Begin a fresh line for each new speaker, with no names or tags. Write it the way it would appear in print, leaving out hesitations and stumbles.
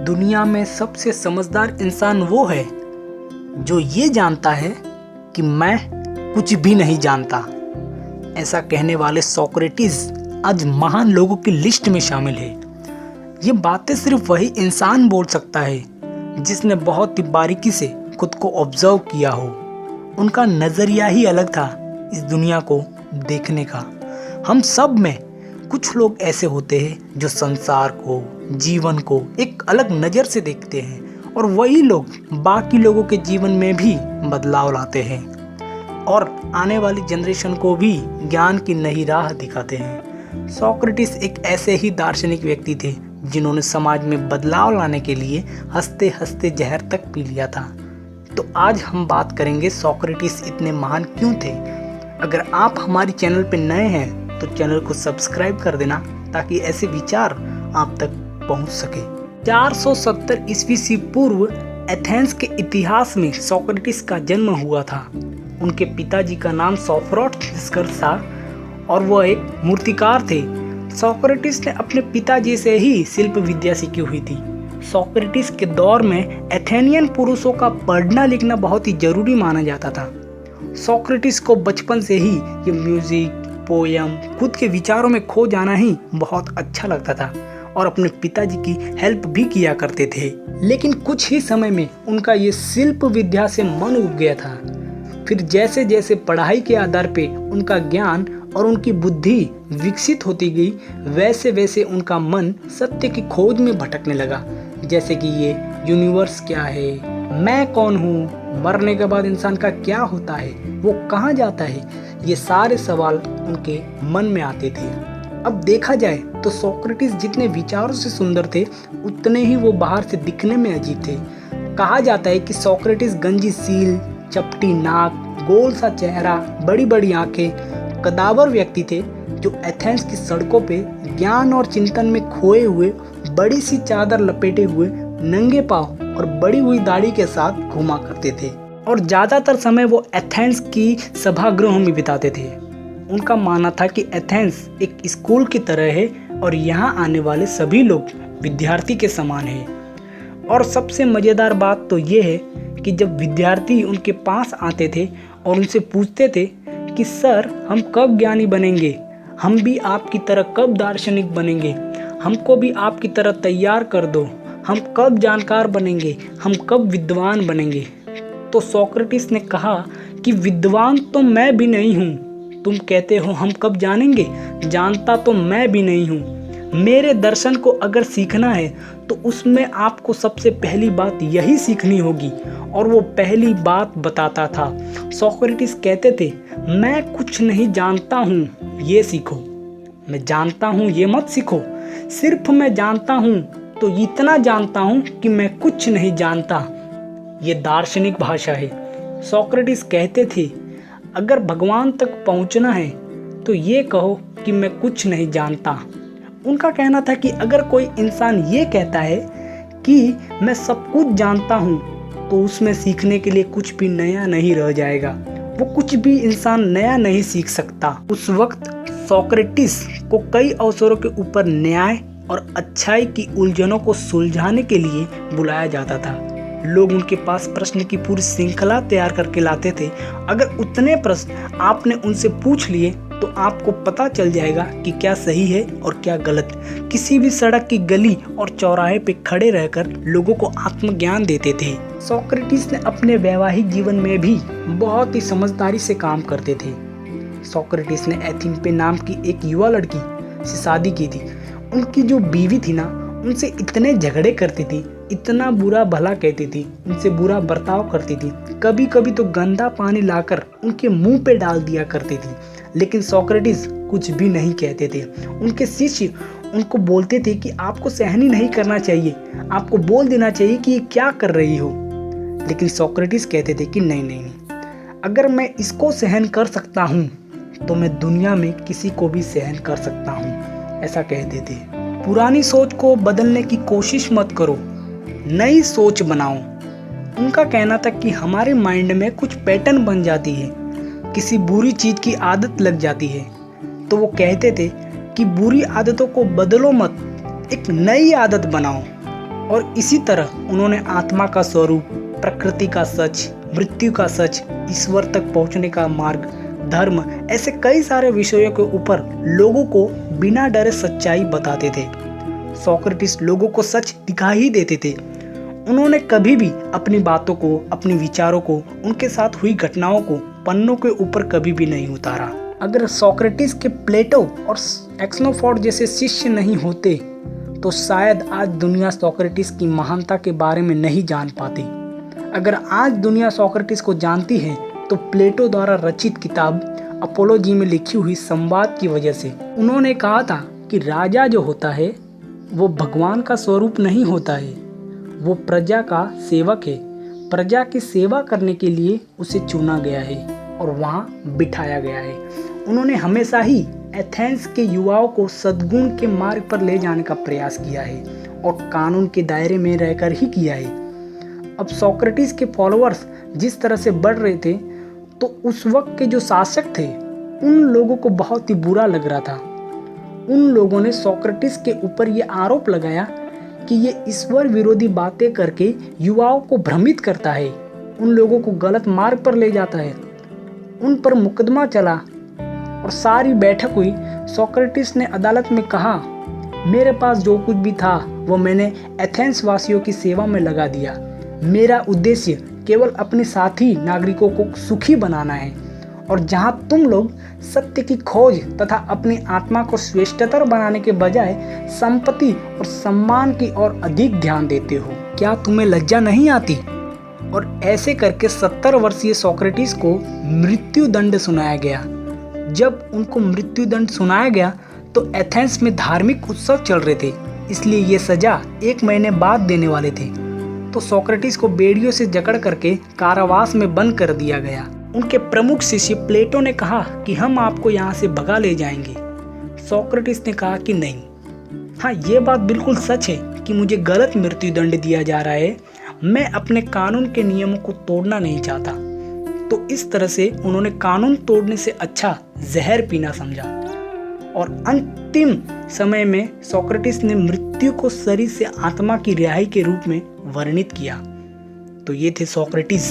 दुनिया में सबसे समझदार इंसान वो है जो ये जानता है कि मैं कुछ भी नहीं जानता। ऐसा कहने वाले सोक्रेटिस आज महान लोगों की लिस्ट में शामिल है। ये बातें सिर्फ वही इंसान बोल सकता है जिसने बहुत ही बारीकी से खुद को ऑब्जर्व किया हो। उनका नज़रिया ही अलग था इस दुनिया को देखने का। हम सब में कुछ लोग ऐसे होते हैं जो संसार को, जीवन को एक अलग नज़र से देखते हैं, और वही लोग बाकी लोगों के जीवन में भी बदलाव लाते हैं और आने वाली जनरेशन को भी ज्ञान की नई राह दिखाते हैं। सोक्रेटिस एक ऐसे ही दार्शनिक व्यक्ति थे जिन्होंने समाज में बदलाव लाने के लिए हंसते हंसते जहर तक पी लिया था। तो आज हम बात करेंगे सोक्रेटिस इतने महान क्यों थे। अगर आप हमारे चैनल पर नए हैं तो चैनल को सब्सक्राइब कर देना ताकि ऐसे विचार आप तक पहुंच सके। 470 ईस्वी से पूर्व एथेंस के इतिहास में सोक्रेटिस का जन्म हुआ था। उनके पिताजी का नाम सोफ्रोक्लस था और वह एक मूर्तिकार थे। सोक्रेटिस ने अपने पिताजी से ही शिल्प विद्या सीखी हुई थी। सोक्रेटिस के दौर में एथेनियन पुरुषों का पढ़ना लिखना बहुत ही जरूरी माना जाता था। सोक्रेटिस को बचपन से ही ये म्यूजिक, पोयम, खुद के विचारों में खो जाना ही बहुत अच्छा लगता था और अपने पिताजी की हेल्प भी किया करते थे। लेकिन कुछ ही समय में उनका ये शिल्प विद्या से मन उब गया था। फिर जैसे जैसे पढ़ाई के आधार पे उनका ज्ञान और उनकी बुद्धि विकसित होती गई, वैसे वैसे उनका मन सत्य की खोज में भटकने लगा। जैसे कि ये यूनिवर्स क्या है, मैं कौन हूँ, मरने के बाद इंसान का क्या होता है, वो कहाँ जाता है, ये सारे सवाल उनके मन में आते थे। अब देखा जाए तो सोक्रेटिस जितने विचारों से सुंदर थे उतने ही वो बाहर से दिखने में अजीब थे। कहा जाता है कि सोक्रेटिस गंजी सील, चपटी नाक, गोल सा चेहरा, बड़ी बड़ी आंखें, कदावर व्यक्ति थे जो एथेंस की सड़कों पे ज्ञान और चिंतन में खोए हुए, बड़ी सी चादर लपेटे हुए, नंगे पांव और बड़ी हुई दाढ़ी के साथ घूमा करते थे और ज़्यादातर समय वो एथेंस की सभागृहों में बिताते थे। उनका मानना था कि एथेंस एक स्कूल की तरह है और यहाँ आने वाले सभी लोग विद्यार्थी के समान हैं। और सबसे मज़ेदार बात तो ये है कि जब विद्यार्थी उनके पास आते थे और उनसे पूछते थे कि सर हम कब ज्ञानी बनेंगे, हम भी आपकी तरह कब दार्शनिक बनेंगे, हमको भी आपकी तरह तैयार कर दो, हम कब जानकार बनेंगे, हम कब विद्वान बनेंगे, तो सोक्रेटिस ने कहा कि विद्वान तो मैं भी नहीं हूँ। तुम कहते हो हम कब जानेंगे, जानता तो मैं भी नहीं हूँ। मेरे दर्शन को अगर सीखना है तो उसमें आपको सबसे पहली बात यही सीखनी होगी। और वो पहली बात बताता था। सोक्रेटिस कहते थे, मैं कुछ नहीं जानता हूँ ये सीखो, मैं जानता हूँ ये मत सीखो। सिर्फ मैं जानता हूँ तो इतना जानता हूँ कि मैं कुछ नहीं जानता। ये दार्शनिक भाषा है। सोक्रेटिस कहते थे, अगर भगवान तक पहुंचना है तो ये कहो कि मैं कुछ नहीं जानता। उनका कहना था कि अगर कोई इंसान ये कहता है कि मैं सब कुछ जानता हूँ तो उसमें सीखने के लिए कुछ भी नया नहीं रह जाएगा। वो कुछ भी इंसान नया नहीं सीख सकता। उस वक्त सोक्रेटिस को कई अवसरों के ऊपर न्याय और अच्छाई की उलझनों को सुलझाने के लिए बुलाया जाता था। लोग उनके पास प्रश्न की पूरी श्रृंखला तैयार करके लाते थे। अगर उतने प्रश्न आपने उनसे पूछ लिए तो आपको पता चल जाएगा कि क्या सही है और क्या गलत। किसी भी सड़क की गली और चौराहे पे खड़े रहकर लोगों को आत्मज्ञान देते थे। सोक्रेटिस ने अपने वैवाहिक जीवन में भी बहुत ही समझदारी से काम करते थे। सोक्रेटिस ने एथिम्पे नाम की एक युवा लड़की से शादी की थी। उनकी जो बीवी थी ना, उनसे इतने झगड़े करती थी, इतना बुरा भला कहती थी, उनसे बुरा बर्ताव करती थी, कभी कभी तो गंदा पानी लाकर उनके मुंह पे डाल दिया करती थी। लेकिन सोक्रेटिस कुछ भी नहीं कहते थे। उनके शिष्य उनको बोलते थे कि आपको सहन ही नहीं करना चाहिए, आपको बोल देना चाहिए कि ये क्या कर रही हो। लेकिन सोक्रेटिस कहते थे कि नहीं नहीं नहीं, अगर मैं इसको सहन कर सकता हूँ तो मैं दुनिया में किसी को भी सहन कर सकता हूँ, ऐसा कहते थे। पुरानी सोच को बदलने की कोशिश मत करो, नई सोच बनाओ। उनका कहना था कि हमारे माइंड में कुछ पैटर्न बन जाती है, किसी बुरी चीज़ की आदत लग जाती है, तो वो कहते थे कि बुरी आदतों को बदलो मत, एक नई आदत बनाओ। और इसी तरह उन्होंने आत्मा का स्वरूप, प्रकृति का सच, मृत्यु का सच, ईश्वर तक पहुंचने का मार्ग, धर्म, ऐसे कई सारे विषयों के ऊपर लोगों को बिना डरे सच्चाई बताते थे। सोक्रेटिस लोगों को सच दिखा ही देते थे। उन्होंने कभी भी अपनी बातों को, अपने विचारों को, उनके साथ हुई घटनाओं को पन्नों के ऊपर कभी भी नहीं उतारा। अगर सोक्रेटिस के प्लेटो और एक्सनोफोर्ड जैसे शिष्य नहीं होते तो शायद आज दुनिया सोक्रेटिस की महानता के बारे में नहीं जान पाती। अगर आज दुनिया सोक्रेटिस को जानती है तो प्लेटो द्वारा रचित किताब अपोलोजी में लिखी हुई संवाद की वजह से। उन्होंने कहा था कि राजा जो होता है वो भगवान का स्वरूप नहीं होता है, वो प्रजा का सेवक है। प्रजा की सेवा करने के लिए उसे चुना गया है और वहाँ बिठाया गया है। उन्होंने हमेशा ही एथेंस के युवाओं को सद्गुण के मार्ग पर ले जाने का प्रयास किया है और कानून के दायरे में रहकर ही किया है। अब सोक्रेटिस के फॉलोअर्स जिस तरह से बढ़ रहे थे तो उस वक्त के जो शासक थे उन लोगों को बहुत ही बुरा लग रहा था। उन लोगों ने सोक्रेटिस के ऊपर ये आरोप लगाया कि ये ईश्वर विरोधी बातें करके युवाओं को भ्रमित करता है, उन लोगों को गलत मार्ग पर ले जाता है। उन पर मुकदमा चला और सारी बैठक हुई। सोक्रेटिस ने अदालत में कहा, मेरे पास जो कुछ भी था वो मैंने एथेंस वासियों की सेवा में लगा दिया। मेरा उद्देश्य केवल अपने साथी नागरिकों को सुखी बनाना है। और जहां तुम लोग सत्य की खोज तथा अपनी आत्मा को श्रेष्ठतर बनाने के बजाय संपत्ति और सम्मान की ओर अधिक ध्यान देते हो, क्या तुम्हें लज्जा नहीं आती? और ऐसे करके 70 वर्षीय सोक्रेटिस को मृत्यु दंड सुनाया गया। जब उनको मृत्यु दंड सुनाया गया तो एथेंस में धार्मिक उत्सव चल रहे थे, इसलिए ये सजा 1 महीने बाद देने वाले थे। तो सोक्रेटिस को बेड़ियों से जकड़ करके कारावास में बंद कर दिया गया। उनके प्रमुख शिष्य प्लेटो ने कहा कि हम आपको यहाँ से भगा ले जाएंगे। सोक्रेटिस ने कहा कि नहीं, हाँ ये बात बिल्कुल सच है कि मुझे गलत मृत्यु दंड दिया जा रहा है, मैं अपने कानून के नियमों को तोड़ना नहीं चाहता। तो इस तरह से उन्होंने कानून तोड़ने से अच्छा जहर पीना समझा और अंतिम समय में सोक्रेटिस ने मृत्यु को शरीर से आत्मा की रिहाई के रूप में वर्णित किया। तो ये थे सोक्रेटिस।